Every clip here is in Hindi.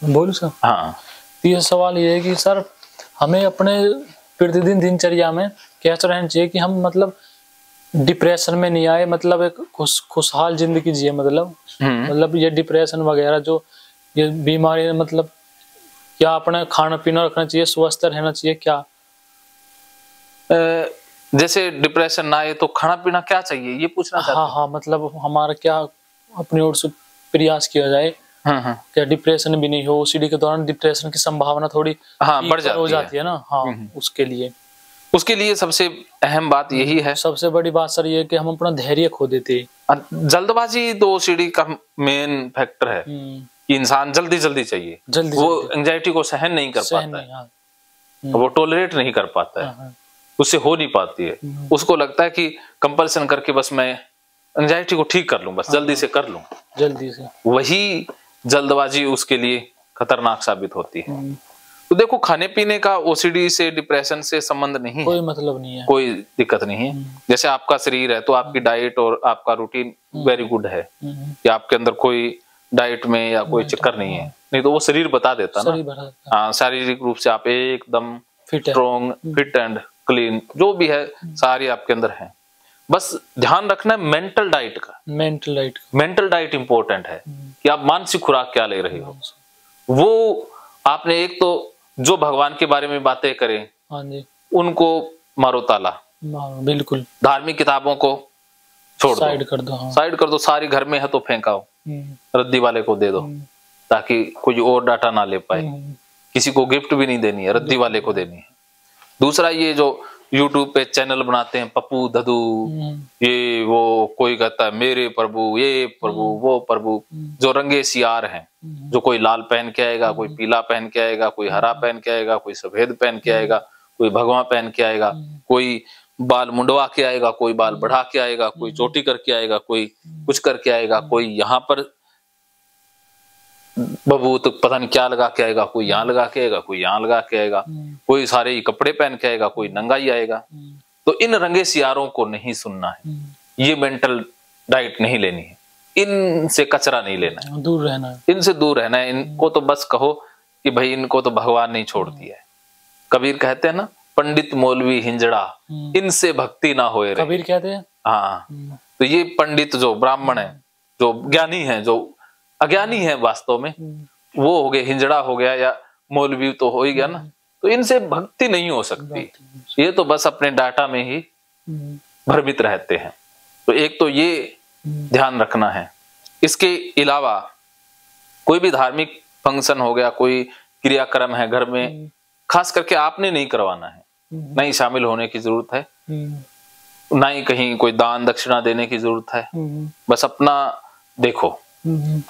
बोलूं सर? हाँ। तो ये सवाल ये है कि सर हमें अपने प्रतिदिन दिनचर्या में कैसा रहना चाहिए कि हम मतलब डिप्रेशन में नहीं आए, मतलब एक खुशहाल जिंदगी जिए, मतलब ये डिप्रेशन वगैरह जो ये बीमारी, मतलब क्या अपना खाना पीना रखना चाहिए, स्वस्थ रहना चाहिए क्या? जैसे डिप्रेशन ना आए तो खाना पीना क्या चाहिए, ये पूछना चाहते हैं? हाँ, मतलब हमारा क्या अपनी ओर से प्रयास किया जाए क्या डिप्रेशन भी नहीं हो? ओसीडी के दौरान डिप्रेशन की संभावना थोड़ी बढ़ हो जाती जाती है ना। हाँ, उसके लिए सबसे अहम बात यही है, सबसे बड़ी बात सर ये है कि हम अपना धैर्य खो देते हैं। जल्दबाजी तो ओसीडी का मेन फैक्टर है कि इंसान जल्दी जल्दी चाहिए, वो एंजाइटी को सहन नहीं कर पाता है, वो टॉलरेट नहीं कर पाता है, उससे हो नहीं पाती है। उसको लगता है कि कंपल्सन करके बस मैं एंजाइटी को ठीक कर लूं, बस जल्दी से कर लूं, जल्दी से। वही जल्दबाजी उसके लिए खतरनाक साबित होती है। तो देखो, खाने पीने का ओसीडी से डिप्रेशन से संबंध नहीं कोई है, मतलब नहीं है, कोई दिक्कत नहीं है। जैसे आपका शरीर है तो आपकी डाइट और आपका रूटीन वेरी गुड है कि आपके अंदर कोई डाइट में या कोई चक्कर नहीं है, नहीं तो वो शरीर बता देता ना। हाँ, शारीरिक रूप से आप एकदम स्ट्रॉन्ग, फिट एंड क्लीन जो भी है सारी आपके अंदर है। बस ध्यान रखना है मेंटल डाइट का। मेंटल डाइट इंपॉर्टेंट है कि आप मानसिक खुराक क्या ले रहे हो। वो आपने एक तो जो भगवान के बारे में बातें करें उनको मारो ताला, बिल्कुल। धार्मिक किताबों को छोड़ दो, साइड कर दो। साइड कर दो, सारी घर में है तो फेंकाओ, रद्दी वाले को दे दो ताकि कोई और डाटा ना ले पाए। किसी को गिफ्ट भी नहीं देनी है, रद्दी वाले को देनी है। दूसरा, ये जो यूट्यूब पे चैनल बनाते हैं पप्पू ददू, ये वो कोई कहता है मेरे प्रभु, ये प्रभु, वो प्रभु, जो रंगे सियार हैं, जो कोई लाल पहन के आएगा, कोई पीला पहन के आएगा, कोई हरा पहन के आएगा, कोई सफेद पहन के आएगा, कोई भगवा पहन के आएगा, कोई बाल मुंडवा के आएगा, कोई बाल बढ़ा के आएगा, कोई चोटी करके आएगा, कोई कुछ करके आएगा, कोई यहाँ पर बबू तो पता नहीं क्या लगा के आएगा, कोई यहाँ लगा के आएगा, कोई यहाँ लगा के आएगा, कोई सारे ही कपड़े पहन के आएगा, कोई नंगा ही आएगा। तो इन रंगे सियारों को नहीं सुनना है, ये मेंटल डाइट नहीं लेनी है, इनसे कचरा नहीं लेना है, दूर रहना है, इनसे दूर रहना है। इनको तो बस कहो कि भाई इनको तो भगवान नहीं छोड़ दिया है। कबीर कहते हैं ना, पंडित मौलवी हिंजड़ा, इनसे भक्ति ना होए रहे। कबीर कहते हैं। हाँ, तो ये पंडित जो ब्राह्मण है, जो ज्ञानी है, जो अज्ञानी है वास्तव में, वो हो गए, हिंजड़ा हो गया या मौलवी तो हो ही गया ना, तो इनसे भक्ति नहीं हो सकती। ये तो बस अपने डाटा में ही भ्रमित रहते हैं। तो एक तो ये ध्यान रखना है। इसके अलावा कोई भी धार्मिक फंक्शन हो गया, कोई क्रियाक्रम है घर में, खास करके आपने नहीं करवाना है, नहीं शामिल होने की जरूरत है, ना ही कहीं कोई दान दक्षिणा देने की जरूरत है। बस अपना देखो,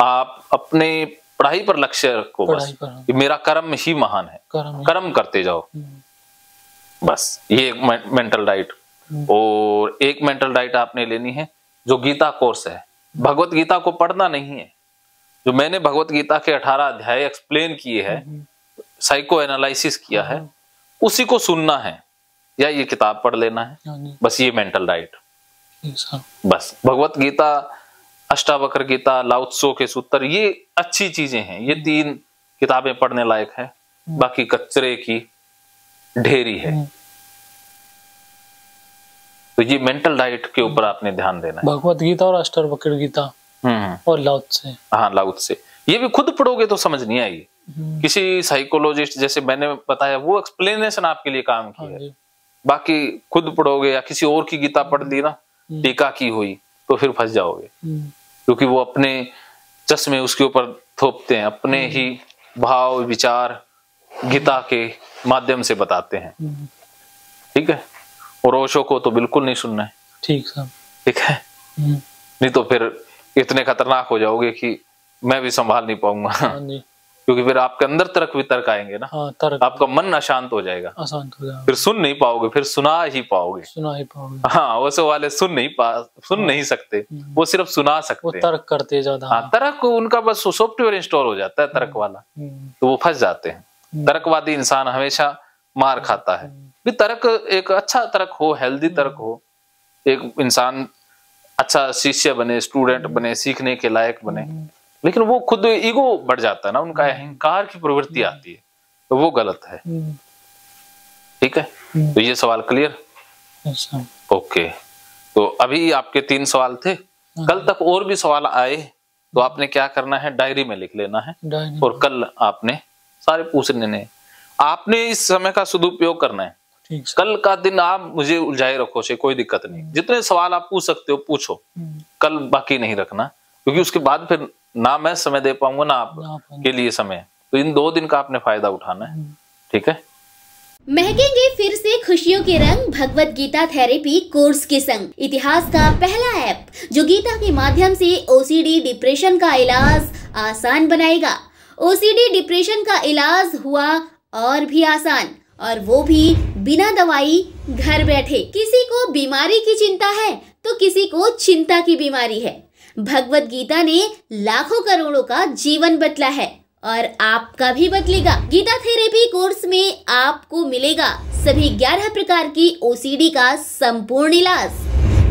आप अपने पढ़ाई पर लक्ष्य रखो, बस कि मेरा कर्म ही महान है, कर्म करते जाओ, बस। ये एक मेंटल डाइट। और एक मेंटल डाइट आपने लेनी है जो गीता कोर्स है। भगवत गीता को पढ़ना नहीं है, जो मैंने भगवत गीता के 18 अध्याय एक्सप्लेन किए हैं, साइको एनालिसिस किया है, उसी को सुनना है या ये किताब पढ़ लेना है, बस। ये मेंटल डाइट, बस। भगवत गीता, अष्टावक्र गीता, लाओ त्सो के सूत्र, ये अच्छी चीजें हैं, ये 3 किताबें पढ़ने लायक है, बाकी कचरे की ढेरी है। तो ये मेंटल डाइट के ऊपर आपने ध्यान देना है। भगवत गीता और अष्टावक्र गीता और लाओ त्से। हाँ, लाओ त्से, ये भी खुद पढ़ोगे तो समझ नहीं आएगी। किसी साइकोलॉजिस्ट जैसे मैंने बताया, वो एक्सप्लेनेशन आपके लिए काम की है, बाकी खुद पढ़ोगे या किसी और की गीता पढ़ ली ना, टीका की हुई, तो फिर फंस जाओगे, क्योंकि वो अपने चश्मे उसके ऊपर थोपते हैं, अपने ही भाव विचार गीता के माध्यम से बताते हैं। ठीक है, और ओशो को तो बिल्कुल नहीं सुनना है। ठीक है, नहीं तो फिर इतने खतरनाक हो जाओगे कि मैं भी संभाल नहीं पाऊंगा, क्योंकि फिर आपके अंदर तर्क वितर्क आएंगे ना। आपका मन अशांत हो जाएगा, फिर सुन नहीं पाओगे, फिर सुना ही पाओगे। हाँ, ओशो वाले सुन नहीं सकते, वो सिर्फ सुना सकते, वो तर्क करते ज्यादा। हाँ, तर्क उनका बस सॉफ्टवेयर इंस्टॉल हो जाता है तर्क वाला, तो वो फंस जाते हैं। तर्कवादी इंसान हमेशा मार खाता है। भी तर्क एक अच्छा तर्क हो, हेल्दी तर्क हो, एक इंसान अच्छा शिष्य बने, स्टूडेंट बने, सीखने के लायक बने, लेकिन वो खुद ईगो बढ़ जाता है ना, उनका अहंकार की प्रवृत्ति आती है, तो वो गलत है। ठीक है, तो ये सवाल क्लियर? ओके, तो अभी आपके 3 सवाल थे। कल तक और भी सवाल आए तो आपने क्या करना है, डायरी में लिख लेना है, और कल आपने सारे पूछने हैं। आपने इस समय का सदुपयोग करना है। कल का दिन आप मुझे उलझाए रखो से कोई दिक्कत नहीं, जितने सवाल आप पूछ सकते हो पूछो, कल बाकी नहीं रखना, क्योंकि उसके बाद फिर ना मैं समय दे पाऊंगा ना आप के लिए समय। तो इन 2 दिन का आपने फायदा उठाना है। ठीक है, महकेंगे फिर से खुशियों के रंग भगवत गीता थेरेपी कोर्स के संग। इतिहास का पहला ऐप जो गीता के माध्यम से ओसीडी डिप्रेशन का इलाज आसान बनाएगा। ओसीडी डिप्रेशन का इलाज हुआ और भी आसान, और वो भी बिना दवाई, घर बैठे। किसी को बीमारी की चिंता है तो किसी को चिंता की बीमारी है। भगवत गीता ने लाखों करोड़ों का जीवन बदला है और आपका भी बदलेगा। गीता थेरेपी कोर्स में आपको मिलेगा सभी 11 प्रकार की ओसीडी का संपूर्ण इलाज,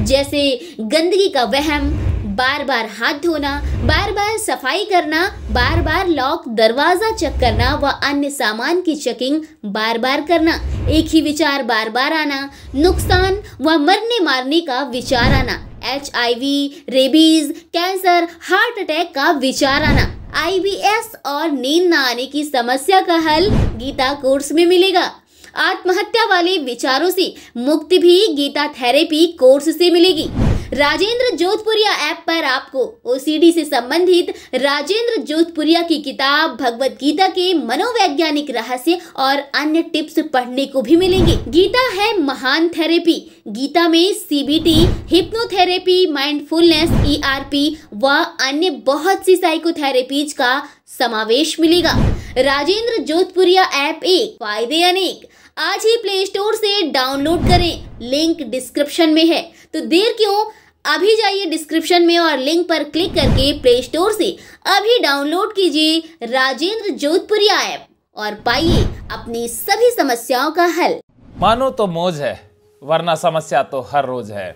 जैसे गंदगी का वहम, बार बार हाथ धोना, बार बार सफाई करना, बार बार लॉक दरवाजा चेक करना व अन्य सामान की चेकिंग बार बार करना, एक ही विचार बार बार आना, नुकसान व मरने मारने का विचार आना, HIV, rabies, cancer, heart attack का विचार आना, IBS और नींद न आने की समस्या का हल गीता कोर्स में मिलेगा। आत्महत्या वाले विचारों से मुक्ति भी गीता थेरेपी कोर्स से मिलेगी। राजेंद्र जोधपुरिया ऐप पर आपको ओसीडी से संबंधित राजेंद्र जोधपुरिया की किताब भगवत गीता के मनोवैज्ञानिक रहस्य और अन्य टिप्स पढ़ने को भी मिलेंगे। गीता है महान थेरेपी। गीता में CBT, हिप्नोथेरेपी, माइंडफुलनेस, ERP व अन्य बहुत सी साइकोथेरेपीज का समावेश मिलेगा। राजेंद्र जोधपुरिया ऐप एक, फायदे अनेक। आज ही प्ले स्टोर से डाउनलोड करें, लिंक डिस्क्रिप्शन में है। तो देर क्यों, अभी जाइए डिस्क्रिप्शन में और लिंक पर क्लिक करके प्ले स्टोर से अभी डाउनलोड कीजिए राजेंद्र जोधपुरिया ऐप और पाइए अपनी सभी समस्याओं का हल। मानो तो मौज है, वरना समस्या तो हर रोज है।